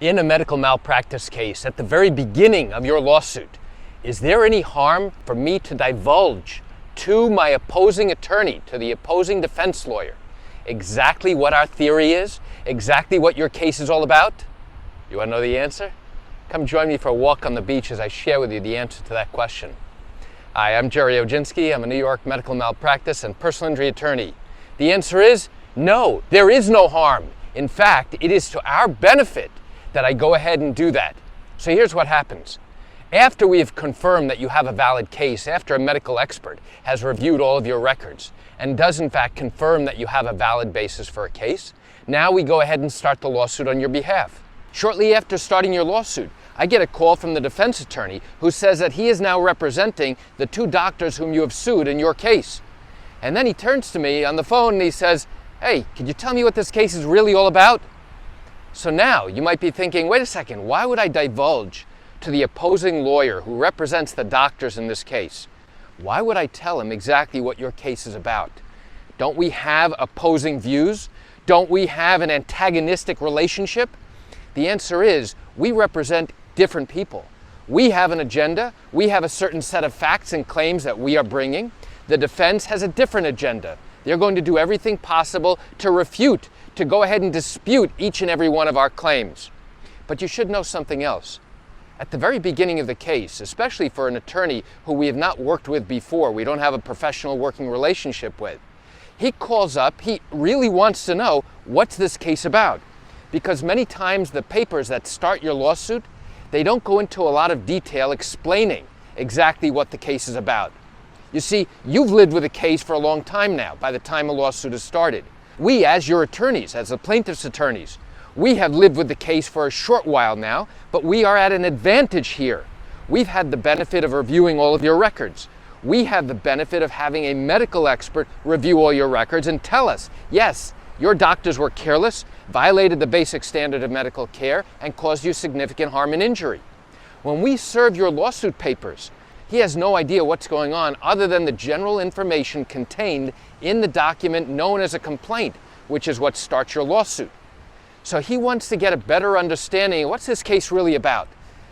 In a medical malpractice case, at the very beginning of your lawsuit, is there any harm for me to divulge to my opposing attorney, to the opposing defense lawyer, exactly what our theory is, exactly what your case is all about? You want to know the answer? Come join me for a walk on the beach as I share with you the answer to that question. Hi, I'm Gerry Oginski. I'm a New York medical malpractice and personal injury attorney. The answer is no, there is no harm. In fact, it is to our benefit that I go ahead and do that. So here's what happens. After we have confirmed that you have a valid case, after a medical expert has reviewed all of your records and does in fact confirm that you have a valid basis for a case, now we go ahead and start the lawsuit on your behalf. Shortly after starting your lawsuit, I get a call from the defense attorney who says that he is now representing the two doctors whom you have sued in your case. And then he turns to me on the phone and he says, "Hey, could you tell me what this case is really all about?" So now you might be thinking, wait a second, why would I divulge to the opposing lawyer who represents the doctors in this case? Why would I tell him exactly what your case is about? Don't we have opposing views? Don't we have an antagonistic relationship? The answer is we represent different people. We have an agenda. We have a certain set of facts and claims that we are bringing. The defense has a different agenda. They're going to do everything possible to refute, to go ahead and dispute each and every one of our claims. But you should know something else. At the very beginning of the case, especially for an attorney who we have not worked with before, we don't have a professional working relationship with, he calls up, he really wants to know, what's this case about? Because many times the papers that start your lawsuit, they don't go into a lot of detail explaining exactly what the case is about. You see, you've lived with a case for a long time now, by the time a lawsuit has started. We, as your attorneys, as the plaintiff's attorneys, we have lived with the case for a short while now, but we are at an advantage here. We've had the benefit of reviewing all of your records. We have the benefit of having a medical expert review all your records and tell us, yes, your doctors were careless, violated the basic standard of medical care, and caused you significant harm and injury. When we serve your lawsuit papers, he has no idea what's going on other than the general information contained in the document known as a complaint, which is what starts your lawsuit. So he wants to get a better understanding of what's this case really about.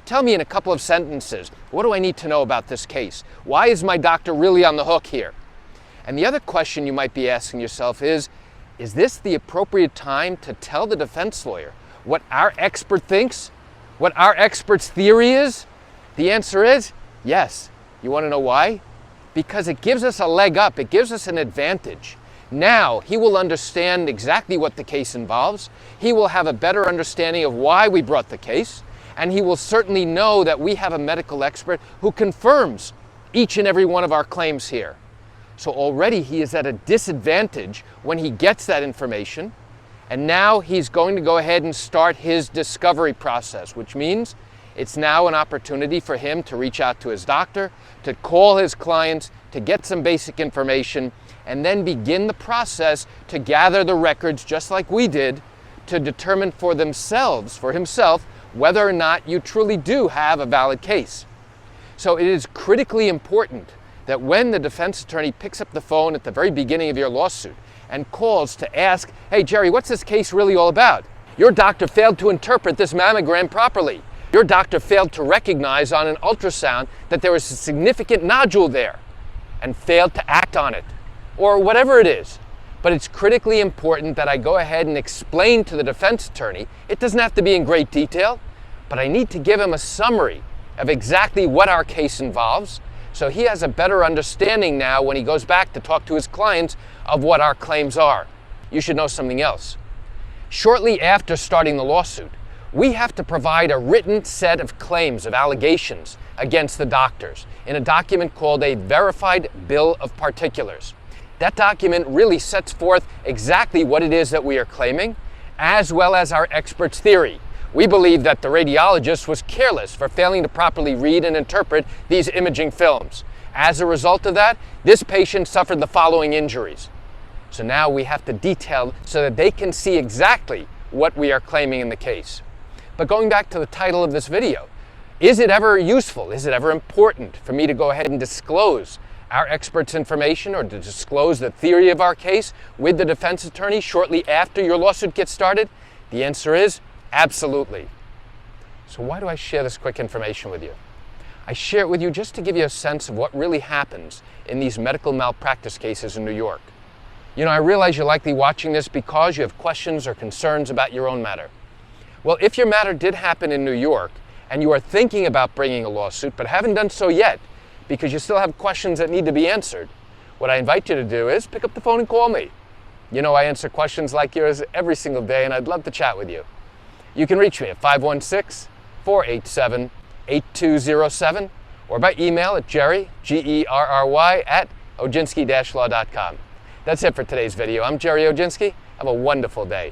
Tell me in a couple of sentences, what do I need to know about this case? Why is my doctor really on the hook here? And the other question you might be asking yourself is this the appropriate time to tell the defense lawyer what our expert thinks? What our expert's theory is? The answer is yes. You want to know why? Because it gives us a leg up. It gives us an advantage. Now he will understand exactly what the case involves. He will have a better understanding of why we brought the case. And he will certainly know that we have a medical expert who confirms each and every one of our claims here. So already he is at a disadvantage when he gets that information. And now he's going to go ahead and start his discovery process, which means it's now an opportunity for him to reach out to his doctor, to call his clients, to get some basic information, and then begin the process to gather the records just like we did to determine for themselves, for himself, whether or not you truly do have a valid case. So it is critically important that when the defense attorney picks up the phone at the very beginning of your lawsuit and calls to ask, "Hey Gerry, what's this case really all about? Your doctor failed to interpret this mammogram properly. Your doctor failed to recognize on an ultrasound that there was a significant nodule there and failed to act on it," or whatever it is. But it's critically important that I go ahead and explain to the defense attorney. It doesn't have to be in great detail, but I need to give him a summary of exactly what our case involves, so he has a better understanding now when he goes back to talk to his clients of what our claims are. You should know something else. Shortly after starting the lawsuit, we have to provide a written set of claims, of allegations against the doctors in a document called a verified bill of particulars. That document really sets forth exactly what it is that we are claiming, as well as our expert's theory. We believe that the radiologist was careless for failing to properly read and interpret these imaging films. As a result of that, this patient suffered the following injuries. So now we have to detail so that they can see exactly what we are claiming in the case. But going back to the title of this video, is it ever useful, is it ever important for me to go ahead and disclose our expert's information or to disclose the theory of our case with the defense attorney shortly after your lawsuit gets started? The answer is absolutely. So why do I share this quick information with you? I share it with you just to give you a sense of what really happens in these medical malpractice cases in New York. You know, I realize you're likely watching this because you have questions or concerns about your own matter. Well, if your matter did happen in New York and you are thinking about bringing a lawsuit but haven't done so yet because you still have questions that need to be answered, what I invite you to do is pick up the phone and call me. You know, I answer questions like yours every single day, and I'd love to chat with you. You can reach me at 516-487-8207 or by email at Gerry, Gerry, at Oginski-law.com. That's it for today's video. I'm Gerry Oginski. Have a wonderful day.